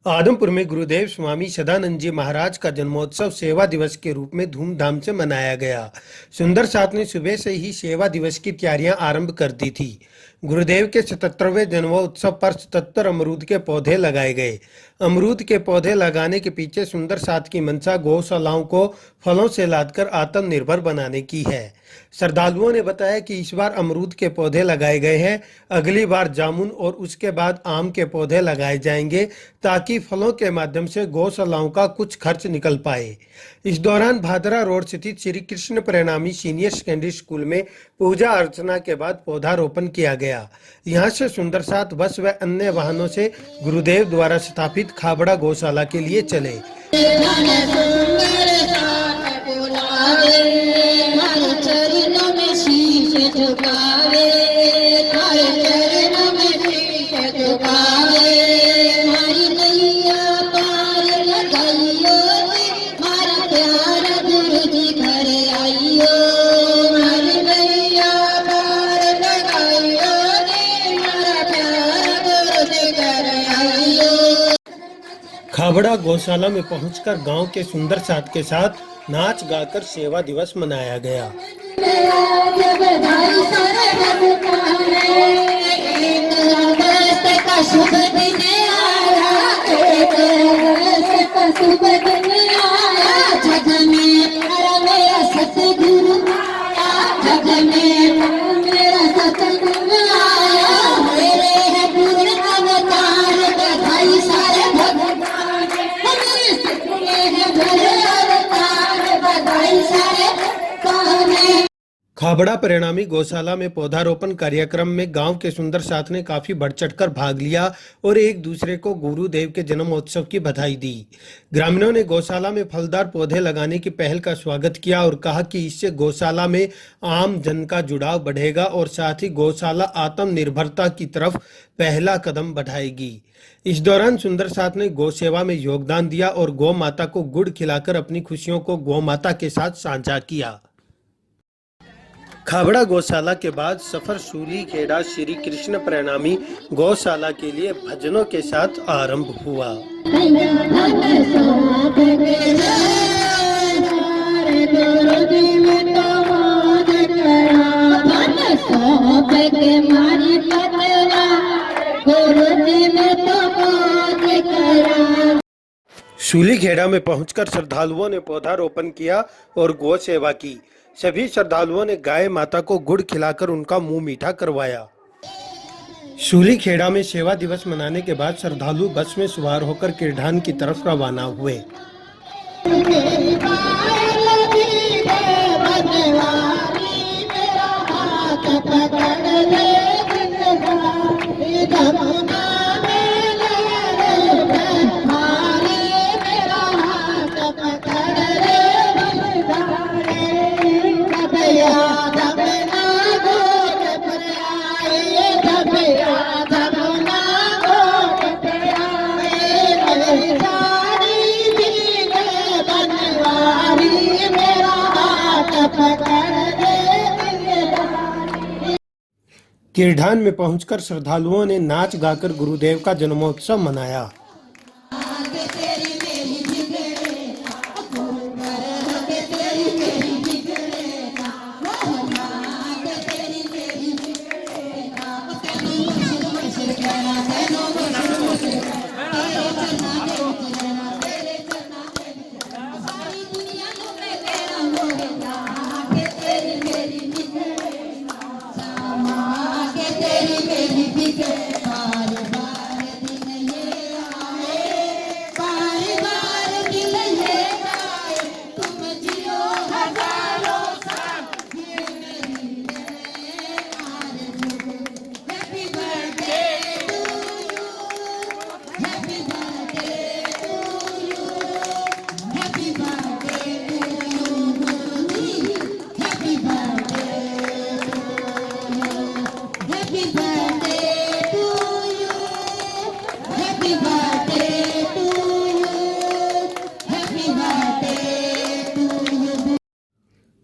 आदमपुर में गुरुदेव स्वामी सदानंद जी महाराज का जन्मोत्सव सेवा दिवस के रूप में धूमधाम से मनाया गया। सुंदर साथ ने सुबह से ही सेवा दिवस की तैयारियां आरंभ कर दी थी। गुरुदेव के 77वें जन्मोत्सव पर 77 अमरूद के पौधे लगाए गए। अमरूद के पौधे लगाने के पीछे सुंदर साथ की मंशा गौशालाओं को फलों से लादकर आत्मनिर्भर बनाने की है। श्रद्धालुओं ने बताया कि इस बार अमरूद के पौधे लगाए गए हैं, अगली बार जामुन और उसके बाद आम के पौधे लगाए जाएंगे ताकि फलों के माध्यम से गौशालाओं का कुछ खर्च निकल पाए। इस दौरान भादरा रोड स्थित श्री कृष्ण परिणामी सीनियर सेकेंडरी स्कूल में पूजा अर्चना के बाद पौधारोपण किया गया। यहां से सुंदर साथ बस व अन्य वाहनों से गुरुदेव द्वारा स्थापित खाबड़ा गौशाला के लिए चले। खाबड़ा गौशाला में पहुंचकर गांव के सुंदर साथ के साथ नाच गाकर सेवा दिवस मनाया गया। खाबड़ा परिणामी गौशाला में पौधारोपण कार्यक्रम में गांव के सुंदर साथ ने काफी बढ़ चढ़कर भाग लिया और एक दूसरे को गुरुदेव के जन्मोत्सव की बधाई दी। ग्रामीणों ने गौशाला में फलदार पौधे लगाने की पहल का स्वागत किया और कहा कि इससे गौशाला में आम जन का जुड़ाव बढ़ेगा और साथ ही गौशाला आत्मनिर्भरता की तरफ पहला कदम बढ़ाएगी। इस दौरान सुंदर साथ ने गौ सेवा में योगदान दिया और गौ माता को गुड़ खिलाकर अपनी खुशियों को गौ माता के साथ साझा किया। खाबड़ा गौशाला के बाद सफर सूलीखेड़ा श्री कृष्ण परिणामी गौशाला के लिए भजनों के साथ आरंभ हुआ। सूलीखेड़ा में पहुंचकर श्रद्धालुओं ने पौधारोपण किया और गौ सेवा की। सभी श्रद्धालुओं ने गाय माता को गुड़ खिलाकर उनका मुंह मीठा करवाया। सूलीखेड़ा में सेवा दिवस मनाने के बाद श्रद्धालु बस में सवार होकर किरढान की तरफ रवाना हुए। किरढान में पहुंचकर श्रद्धालुओं ने नाच गाकर गुरुदेव का जन्मोत्सव मनाया।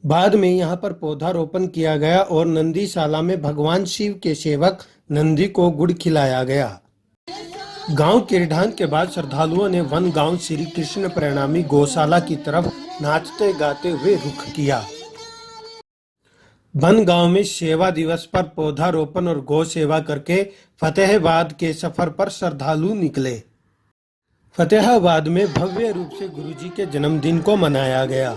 बाद में यहाँ पर पौधारोपण किया गया और नंदीशाला में भगवान शिव के सेवक नंदी को गुड़ खिलाया गया। गांव केरढान के बाद श्रद्धालुओं ने वन गांव श्री कृष्ण प्रणामी गौशाला की तरफ नाचते गाते हुए रुख किया। वन गांव में सेवा दिवस पर पौधारोपण और गौ सेवा करके फतेहाबाद के सफर पर श्रद्धालु निकले। फतेहाबाद में भव्य रूप से गुरुजी के जन्मदिन को मनाया गया।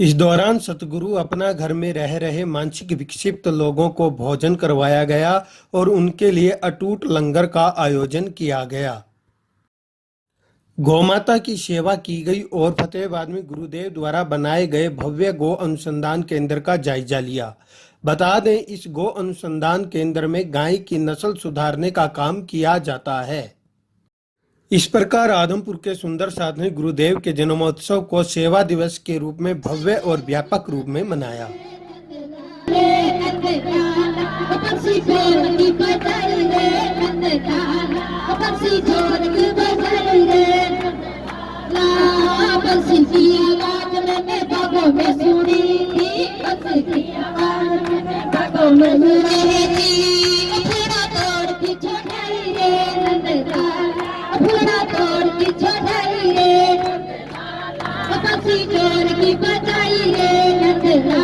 इस दौरान सतगुरु अपना घर में रह रहे मानसिक विक्षिप्त लोगों को भोजन करवाया गया और उनके लिए अटूट लंगर का आयोजन किया गया। गौमाता की सेवा की गई और फतेहाबाद में गुरुदेव द्वारा बनाए गए भव्य गौ अनुसंधान केंद्र का जायजा लिया। बता दें, इस गौ अनुसंधान केंद्र में गाय की नस्ल सुधारने का काम किया जाता है। इस प्रकार आदमपुर के सुंदर साथ ने गुरुदेव के जन्मोत्सव को सेवा दिवस के रूप में भव्य और व्यापक रूप में मनाया। की बजाई रे